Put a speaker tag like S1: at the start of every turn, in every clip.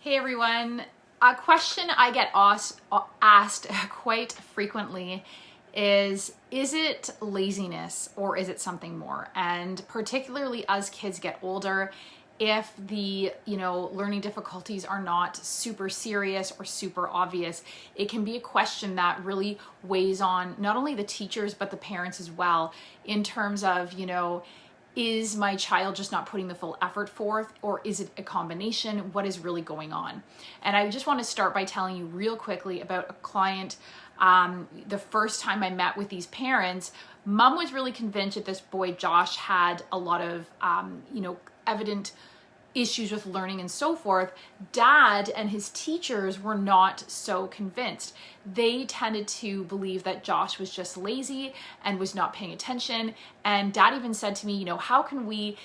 S1: Hey everyone, a question I get asked quite frequently is it laziness or is it something more? And particularly as kids get older, if the learning difficulties are not super serious or super obvious, it can be a question that really weighs on not only the teachers but the parents as well, in terms of is my child just not putting the full effort forth, or is it a combination? What is really going on? And I just want to start by telling you real quickly about a client. The first time I met with these parents, mom was really convinced that this boy Josh had a lot of evident issues with learning and so forth. Dad and his teachers were not so convinced. They tended to believe that Josh was just lazy and was not paying attention. And Dad even said to me, how can we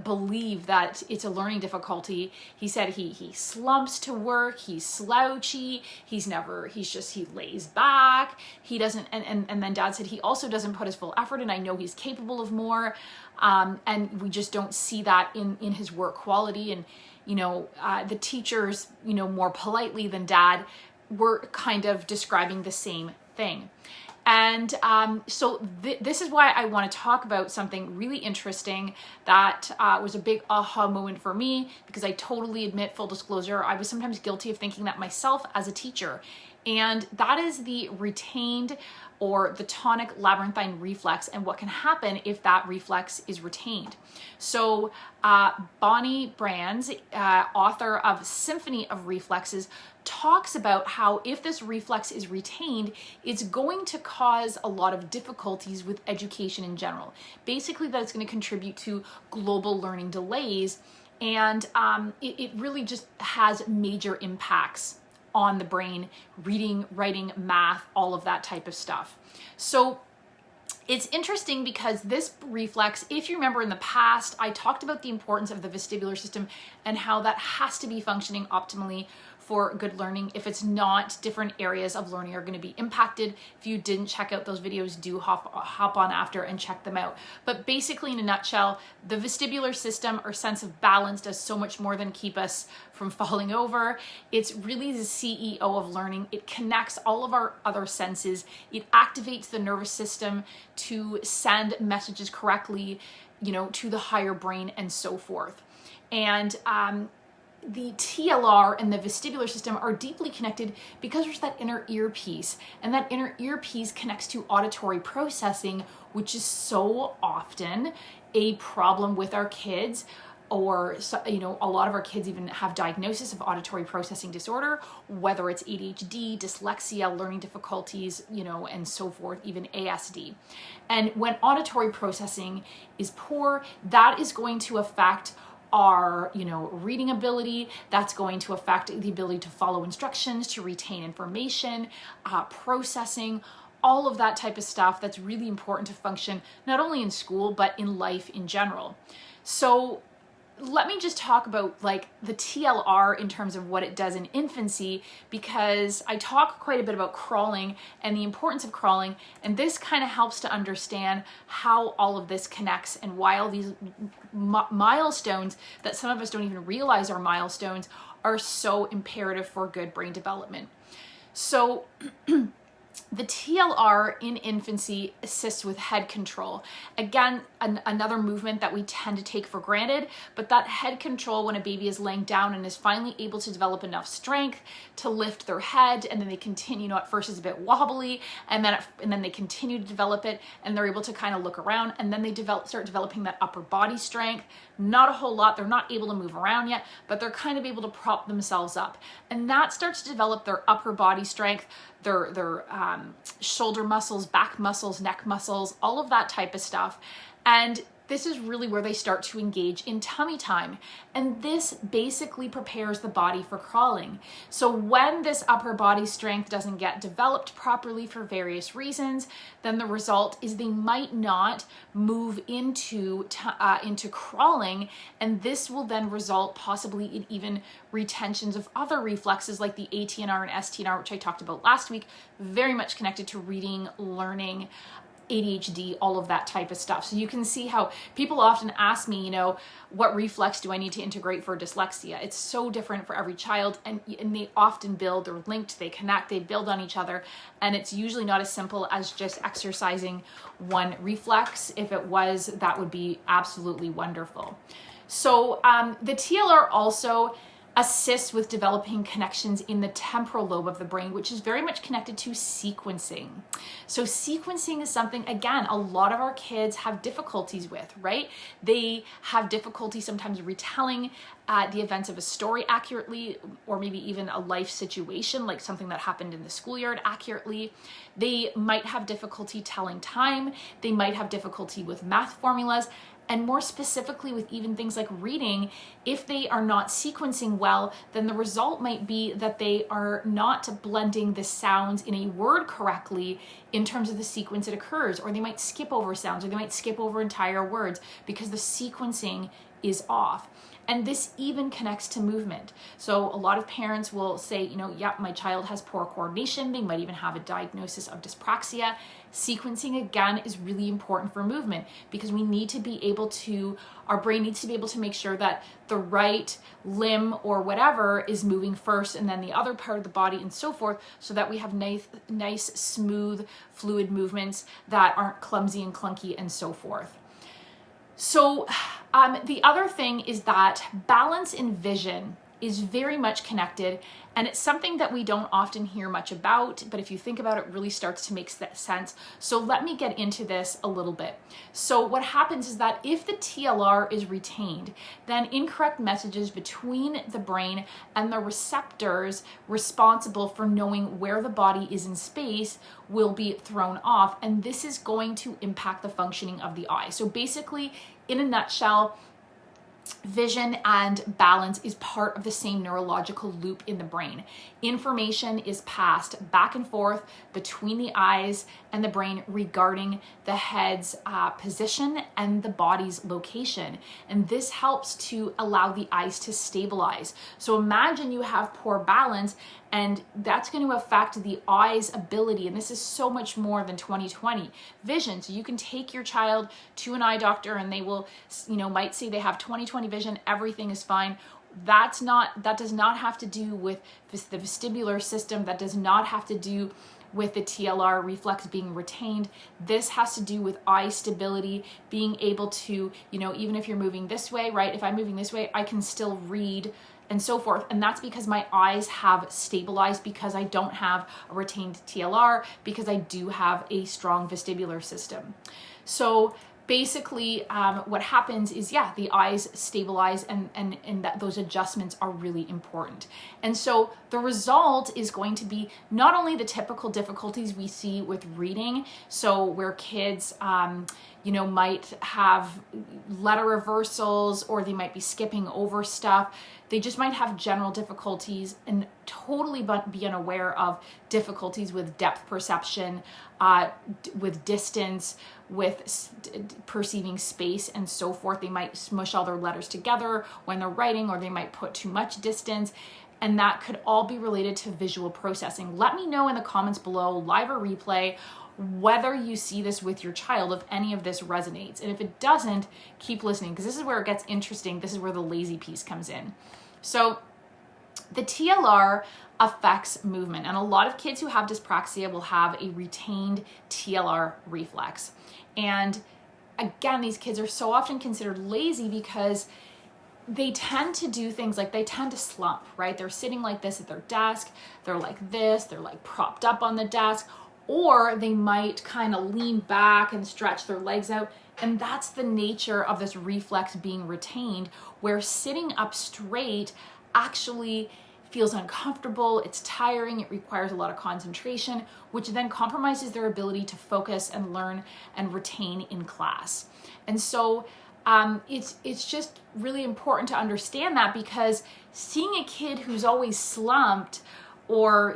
S1: believe that it's a learning difficulty? He said he slumps to work, he's slouchy, he lays back, he doesn't, and then Dad said he also doesn't put his full effort in. I know he's capable of more, and we just don't see that in his work quality. And the teachers, more politely than Dad, were kind of describing the same thing. And so this is why I want to talk about something really interesting that was a big aha moment for me, because I totally admit, full disclosure, I was sometimes guilty of thinking that myself as a teacher. And that is the retained or the tonic labyrinthine reflex, and what can happen if that reflex is retained. So Bonnie Brands, author of Symphony of Reflexes, talks about how if this reflex is retained, it's going to cause a lot of difficulties with education in general. Basically, that it's going to contribute to global learning delays, and it really just has major impacts on the brain, reading, writing, math, all of that type of stuff. So it's interesting because this reflex, if you remember in the past, I talked about the importance of the vestibular system and how that has to be functioning optimally for good learning. If it's not, different areas of learning are going to be impacted. If you didn't check out those videos, do hop on after and check them out. But basically, in a nutshell, the vestibular system, or sense of balance, does so much more than keep us from falling over. It's really the CEO of learning. It connects all of our other senses. It activates the nervous system to send messages correctly, to the higher brain and so forth. And the TLR and the vestibular system are deeply connected because there's that inner ear piece, and that inner ear piece connects to auditory processing, which is so often a problem with our kids. Or, a lot of our kids even have diagnosis of auditory processing disorder, whether it's ADHD, dyslexia, learning difficulties, and so forth, even ASD. And when auditory processing is poor, that is going to affect our reading ability. That's going to affect the ability to follow instructions, to retain information, processing, all of that type of stuff that's really important to function not only in school but in life in general. So let me just talk about the TLR in terms of what it does in infancy, because I talk quite a bit about crawling and the importance of crawling, and this kind of helps to understand how all of this connects and why all these milestones that some of us don't even realize are milestones are so imperative for good brain development. So the TLR in infancy assists with head control. Again, another movement that we tend to take for granted, but that head control when a baby is laying down and is finally able to develop enough strength to lift their head, and then they continue, at first it's a bit wobbly, and then they continue to develop it, and they're able to kind of look around, and then they start developing that upper body strength. Not a whole lot, they're not able to move around yet, but they're kind of able to prop themselves up. And that starts to develop their upper body strength, their shoulder muscles, back muscles, neck muscles, all of that type of stuff. And this is really where they start to engage in tummy time. And this basically prepares the body for crawling. So when this upper body strength doesn't get developed properly for various reasons, then the result is they might not move into crawling. And this will then result possibly in even retentions of other reflexes like the ATNR and STNR, which I talked about last week, very much connected to reading, learning, ADHD, all of that type of stuff. So you can see how people often ask me, what reflex do I need to integrate for dyslexia? It's so different for every child, and they often build, they're linked, they connect, they build on each other, and it's usually not as simple as just exercising one reflex. If it was, that would be absolutely wonderful. So the TLR also assists with developing connections in the temporal lobe of the brain, which is very much connected to sequencing. So sequencing is something, again, a lot of our kids have difficulties with, right? They have difficulty sometimes retelling the events of a story accurately, or maybe even a life situation, like something that happened in the schoolyard accurately. They might have difficulty telling time. They might have difficulty with math formulas. And more specifically with even things like reading, if they are not sequencing well, then the result might be that they are not blending the sounds in a word correctly in terms of the sequence it occurs, or they might skip over sounds, or they might skip over entire words because the sequencing is off. And this even connects to movement. So a lot of parents will say, yep, my child has poor coordination. They might even have a diagnosis of dyspraxia. Sequencing, again, is really important for movement because we need to be able to, our brain needs to be able to make sure that the right limb or whatever is moving first and then the other part of the body and so forth, so that we have nice, smooth, fluid movements that aren't clumsy and clunky and so forth. So the other thing is that balance in vision is very much connected, and it's something that we don't often hear much about, but if you think about it, really starts to make sense. So let me get into this a little bit. So what happens is that if the TLR is retained, then incorrect messages between the brain and the receptors responsible for knowing where the body is in space will be thrown off, and this is going to impact the functioning of the eye. So basically, in a nutshell, vision and balance is part of the same neurological loop in the brain. Information is passed back and forth between the eyes and the brain regarding the head's position and the body's location. And this helps to allow the eyes to stabilize. So imagine you have poor balance, and that's going to affect the eye's ability. And this is so much more than 20/20 vision. So you can take your child to an eye doctor and they will, might say they have 20/20 vision, everything is fine. That does not have to do with the vestibular system. That does not have to do with the TLR reflex being retained. This has to do with eye stability, being able to, even if you're moving this way, right? If I'm moving this way, I can still read and so forth. And that's because my eyes have stabilized, because I don't have a retained TLR, because I do have a strong vestibular system. So basically what happens is, the eyes stabilize, and that those adjustments are really important. And so the result is going to be not only the typical difficulties we see with reading, so where kids might have letter reversals, or they might be skipping over stuff. They just might have general difficulties and totally be unaware of difficulties with depth perception, with distance, with perceiving space and so forth. They might smush all their letters together when they're writing, or they might put too much distance. And that could all be related to visual processing. Let me know in the comments below, live or replay, whether you see this with your child, if any of this resonates. And if it doesn't, keep listening, because this is where it gets interesting. This is where the lazy piece comes in. So the TLR affects movement, and a lot of kids who have dyspraxia will have a retained TLR reflex. And again, these kids are so often considered lazy because they tend to do things like they tend to slump, right? They're sitting like this at their desk. They're like this. They're like propped up on the desk. Or they might kind of lean back and stretch their legs out. And that's the nature of this reflex being retained, where sitting up straight actually feels uncomfortable, it's tiring, it requires a lot of concentration, which then compromises their ability to focus and learn and retain in class. And so it's just really important to understand that, because seeing a kid who's always slumped or,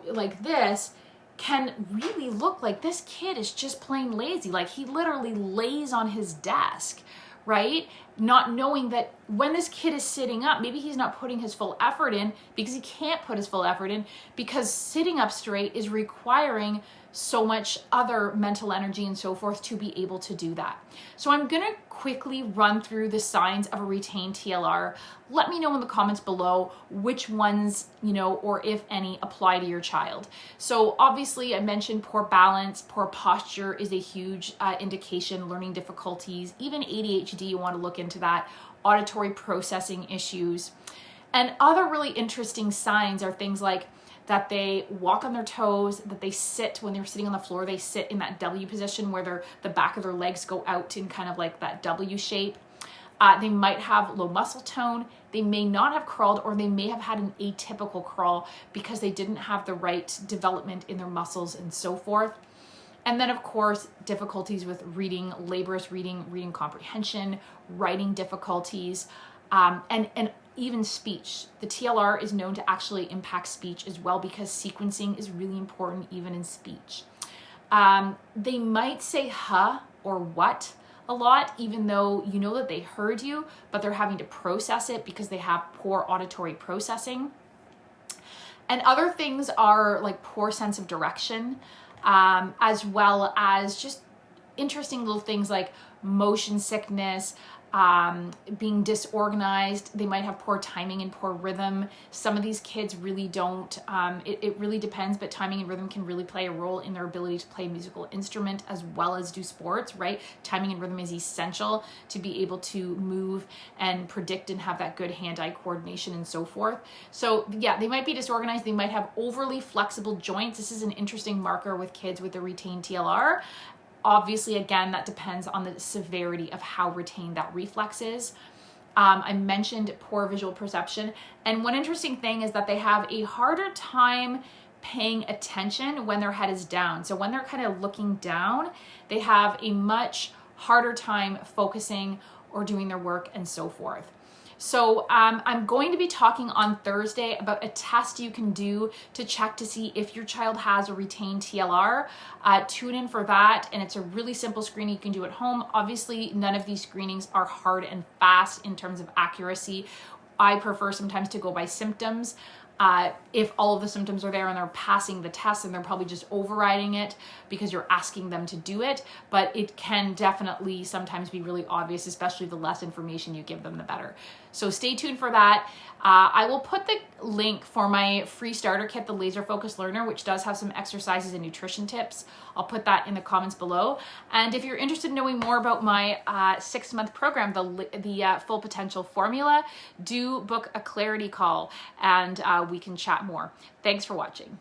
S1: like this, can really look like this kid is just plain lazy. Like he literally lays on his desk, right? not knowing that when this kid is sitting up, maybe he's not putting his full effort in because he can't put his full effort in because sitting up straight is requiring so much other mental energy and so forth to be able to do that. So I'm gonna quickly run through the signs of a retained TLR. Let me know in the comments below which ones, or if any, apply to your child. So obviously I mentioned poor balance, poor posture is a huge indication, learning difficulties, even ADHD, you wanna look into that, auditory processing issues. And other really interesting signs are things like that they walk on their toes, that they sit, when they're sitting on the floor, they sit in that W position where the back of their legs go out in kind of like that W shape. They might have low muscle tone. They may not have crawled, or they may have had an atypical crawl because they didn't have the right development in their muscles and so forth. And then of course, difficulties with reading, laborious reading, reading comprehension, writing difficulties, and even speech. The TLR is known to actually impact speech as well because sequencing is really important even in speech. They might say huh or what a lot, even though you know that they heard you, but they're having to process it because they have poor auditory processing. And other things are like poor sense of direction, as well as just interesting little things like motion sickness, being disorganized. They might have poor timing and poor rhythm. Some of these kids really don't. It really depends, but timing and rhythm can really play a role in their ability to play a musical instrument as well as do sports, right? Timing and rhythm is essential to be able to move and predict and have that good hand-eye coordination and so forth. So yeah, they might be disorganized. They might have overly flexible joints. This is an interesting marker with kids with a retained TLR. Obviously, again, that depends on the severity of how retained that reflex is. I mentioned poor visual perception. And one interesting thing is that they have a harder time paying attention when their head is down. So when they're kind of looking down, they have a much harder time focusing or doing their work and so forth. So I'm going to be talking on Thursday about a test you can do to check to see if your child has a retained TLR. Tune in for that, and it's a really simple screening you can do at home. Obviously, none of these screenings are hard and fast in terms of accuracy. I prefer sometimes to go by symptoms. If all of the symptoms are there and they're passing the test, and they're probably just overriding it because you're asking them to do it, but it can definitely sometimes be really obvious, especially the less information you give them, the better. So stay tuned for that. I will put the link for my free starter kit, the Laser Focused Learner, which does have some exercises and nutrition tips. I'll put that in the comments below. And if you're interested in knowing more about my 6-month program, the Full Potential Formula, do book a clarity call and we can chat more. Thanks for watching.